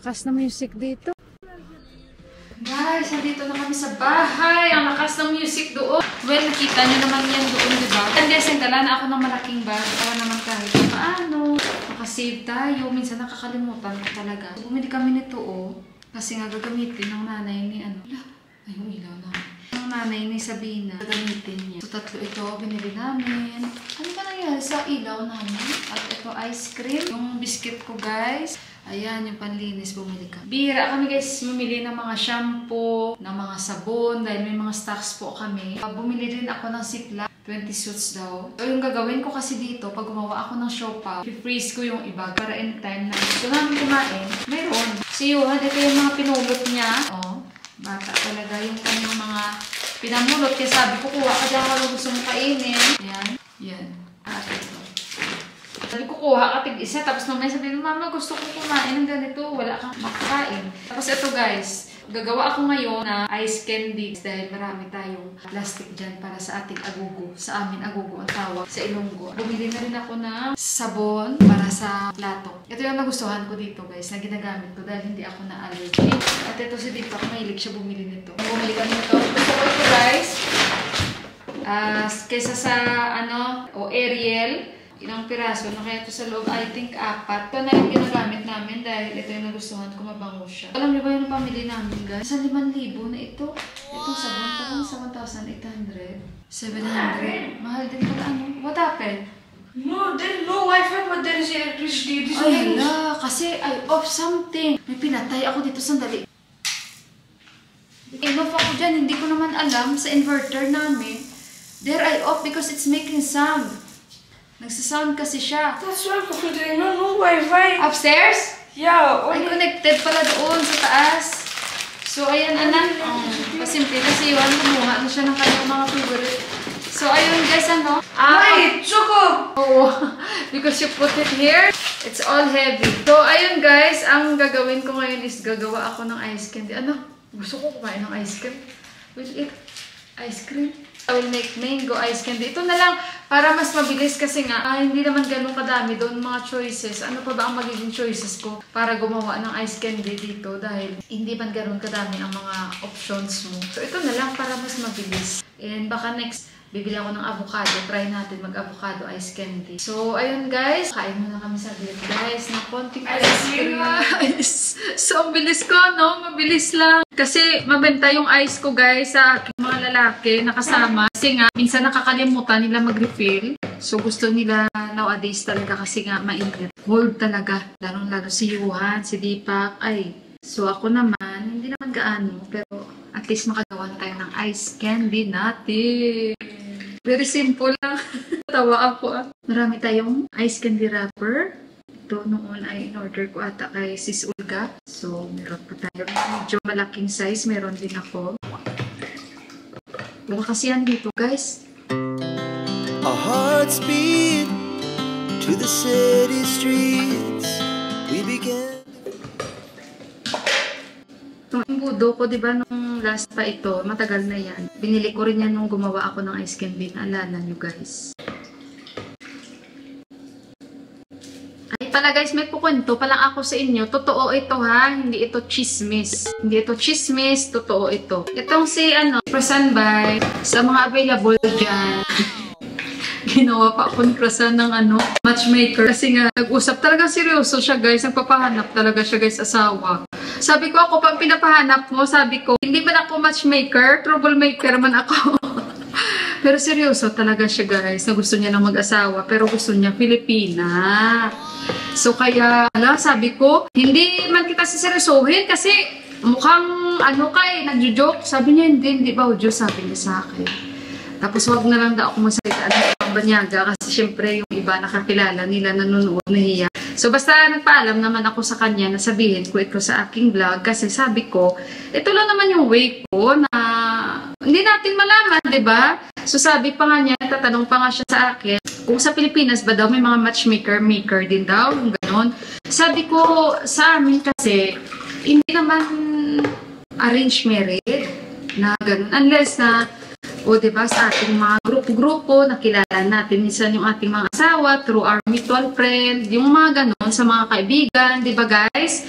lakas na music dito. Guys, nandito na kami sa bahay. Ang lakas ng music doon. Well, nakita nyo naman yan doon, diba? And guys, nagdala na ako ng malaking bag. Para naman kahit paano. Makasave tayo. Minsan nakakalimutan ko talaga. So, bumili kami nito, oh. Kasi nga gagamitin ng nanay ni ano. Ay, yung ilaw na. Ang nanay ni Sabina, gagamitin niya. So, tatlo ito, binili namin. Ano ba nangyari sa ilaw namin? At ito, ice cream. Yung biscuit ko, guys. Ayan, yung panlinis, bumili ka. Bihira kami guys, mamili ng mga shampoo, ng mga sabon, dahil may mga stocks po kami. Bumili rin ako ng Ziploc, 20 suits daw. So, yung gagawin ko kasi dito, pag gumawa ako ng siopaw, i-freeze ko yung iba para anytime na gusto namin kumain, mayroon. Si Johan, ito yung mga pinulot niya. Oh, bata talaga yung kanyang mga pinamulot. Kaya sabi ko, kuha ka dyan kung gusto mong kainin. Ayan, yan. At ito. Sabi ko, kuha ka tig-isa. Tapos nung may sabihin, Mama, gusto ko kumain ng ganito. Wala kang makakain. Tapos ito guys, gagawa ako ngayon na ice candy. Dahil marami tayong plastic dyan para sa ating agugo. Sa amin, agugo ang tawag. Sa Ilonggo. Bumili na rin ako ng sabon para sa plato. Ito yung nagustuhan ko dito guys, na ginagamit ko dahil hindi ako na-allergy. At ito si Dito, mahilig siya bumili nito. Bumili kami nito. Gusto ko ito guys. Kesa sa Ariel. Ilang piraso na kaya ito sa loob, I think 4. Ito na yung ginagamit namin dahil ito yung nagustuhan ko, mabango siya. Alam niyo ba yung pamili namin guys? Sa 5,000 na ito. Itong sabon pa kung sa 1,800. 700. Mahal din pala ano. What happened? No, there is no Wi-Fi but there is electricity. Ay hala, kasi I off something. May pinatay ako dito sandali. I-off ako dyan, hindi ko naman alam sa inverter namin. There I off because it's making sound. Nagsasound kasi siya. That's why there is no Wi-Fi. Upstairs? Yeah. Ay, connected pala doon sa taas. So, ayan, anak. Pasimple kasi yun. Kumuha na siya ng kanyang mga favorite. So, ayun guys, ano? Wait, Choco! Oo. Because you put it here, it's all heavy. So, ayun guys, ang gagawin ko ngayon is gagawa ako ng ice candy. Ano? Gusto ko kumain ng ice cream. Will eat ice cream. I will make mango ice candy. Ito na lang para mas mabilis kasi nga hindi naman ganun kadami doon mga choices. Ano pa ba ang magiging choices ko para gumawa ng ice candy dito dahil hindi man ganun kadami ang mga options mo. So ito na lang para mas mabilis. And baka next bibili ako ng avocado. Try natin mag-avocado ice candy. So, ayun guys. Kain muna kami sa bilit guys ng konting ice cream. So, ang bilis ko, no? Mabilis lang. Kasi, mabenta yung ice ko guys sa aking mga lalaki na kasama. Kasi nga, minsan nakakalimutan nila mag-refill. So, gusto nila nowadays talaga kasi nga mainit. Hold talaga. Lalo si Johan, si Deepak. Ay, so ako naman, hindi naman gaano. Pero, at least makagawa na tayo ng ice candy natin. Very simple lang. Tawa ako. Marami tayong ice candy wrapper. Ito noon ay in-order ko ata kay Sis Olga. So, meron pa tayo. Medyo malaking size. Meron din ako. Wala kasi yan dito, guys. Our hearts beat to the city streets. We began. Itong imbudo ko, diba, nung last pa ito, matagal na yan. Binili ko rin yan nung gumawa ako ng ice candy. Naalala nyo, guys. Ay, pala guys, may kukwento pa lang ako sa inyo. Totoo ito, ha? Hindi ito chismis. Hindi ito chismis, totoo ito. Itong si, Prasan Bay, sa mga available dyan. Ginawa pa ako ni Prasan ng, matchmaker. Kasi nga, nag-usap talaga seryoso siya, guys. Nagpapahanap talaga siya, guys, asawa. Sabi ko ako, pag pinapahanap mo, sabi ko, hindi man ako matchmaker, troublemaker man ako. Pero seryoso talaga siya guys, na gusto niya ng mag-asawa, pero gusto niya Pilipina. So kaya, sabi ko, hindi man kita siseryosohin kasi mukhang nagjo-joke. Sabi niya, hindi ba Diyos, sabi niya sa akin. Tapos wag na lang daw ako magsalita ng banyaga kasi syempre yung iba nakakilala nila, nanonood, nahiya. So, basta nagpaalam naman ako sa kanya na sabihin ko ito sa aking vlog kasi sabi ko, ito lang naman yung way ko na hindi natin malaman, diba? So, sabi pa nga niya, tatanong pa nga siya sa akin, kung sa Pilipinas ba daw may mga matchmaker din daw, yung ganon. Sabi ko, sa amin kasi, hindi naman arranged marriage na ganon. Unless na, o diba, sa ating mga grupo-grupo, nakilala natin minsan yung ating mga asawa through our mutual friend, yung mga ganon sa mga kaibigan, diba guys?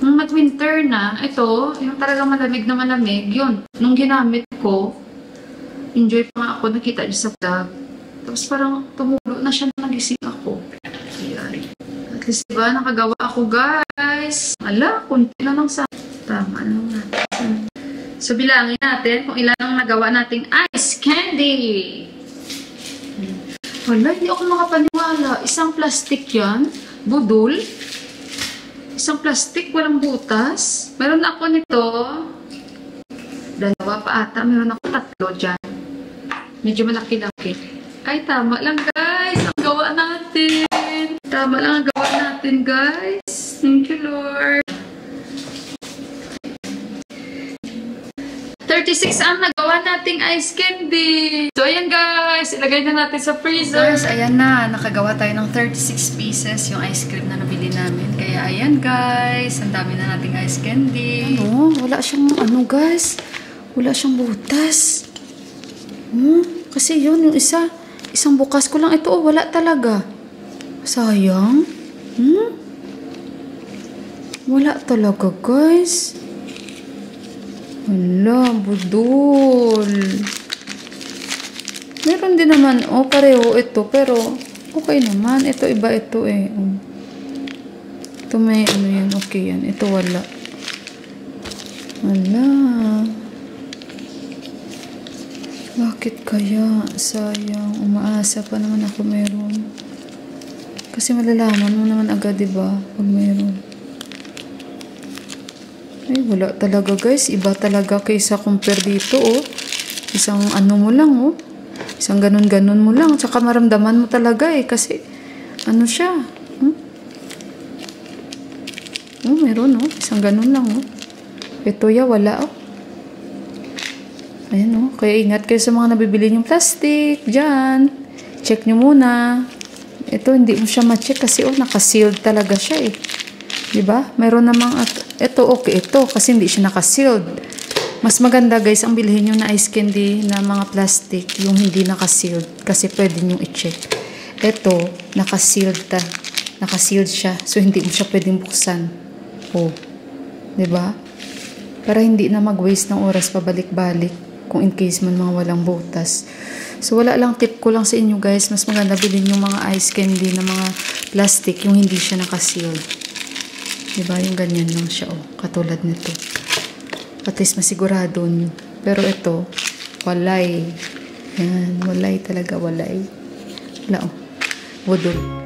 Nung nag-winter na, ito, yung talagang malamig na malamig, yun. Nung ginamit ko, enjoy pa nga ako, nakita niyo sa vlog. Tapos parang tumulo na siya na nagising ako. Ayan. At least diba, nakagawa ako guys. Ala, kunti na lang sa... Tama lang natin. So, bilangin natin kung ilan ang nagawa nating ice candy. Wala, hindi ako makapaniwala. Isang plastic yan. Budol. Isang plastic, walang butas. Meron ako nito. Dalawa pa ata. Meron ako 3 dyan. Medyo malaki-laki. Ay, tama lang guys. Ang gawa natin. Tama lang ang gawa natin guys. Thank you Lord. 36 ang nagawa nating ice candy. So, ayan guys. Ilagay na natin sa freezer. Guys, ayan na. Nakagawa tayo ng 36 pieces yung ice cream na nabili namin. Kaya, ayan guys. Ang dami na nating ice candy. Ano? Wala siyang, guys. Wala siyang butas. Kasi yun, yung isang bukas ko lang. Ito, wala talaga. Sayang. Wala talaga, guys. Wala, budol. Meron din naman, pareho ito, pero okay naman. Ito, iba ito eh. Ito may, yan, okay yan. Ito wala. Wala. Bakit kaya? Sayang. Umaasa pa naman ako meron. Kasi malalaman mo naman agad, diba? Pag meron. Ay, wala talaga guys. Iba talaga kaysa compare dito, Isang mo lang, Isang ganun-ganun mo lang. Tsaka maramdaman mo talaga, Kasi, siya. Meron, Isang ganun lang, Ito, wala, Ayan, Kaya ingat kayo sa mga nabibili yung plastic. Diyan. Check nyo muna. Ito, hindi mo siya ma-check kasi, naka-sealed talaga siya, Diba? Meron namang, ito, okay, ito, kasi hindi siya naka-sealed. Mas maganda, guys, ang bilhin nyo na ice candy na mga plastic, yung hindi naka-sealed, kasi pwede nyo i-check. Ito, naka-sealed Naka-sealed siya, so hindi mo siya pwedeng buksan. Diba? Para hindi na mag-waste ng oras pabalik-balik, kung in case man mga walang butas. So, wala lang, tip ko lang sa inyo, guys, mas maganda bilhin yung mga ice candy na mga plastic, yung hindi siya naka-sealed. Diba? Yung ganyan lang siya, katulad nito. At least masigurado nyo. Pero ito, walay. Yan, walay talaga, walay. Wala, budol.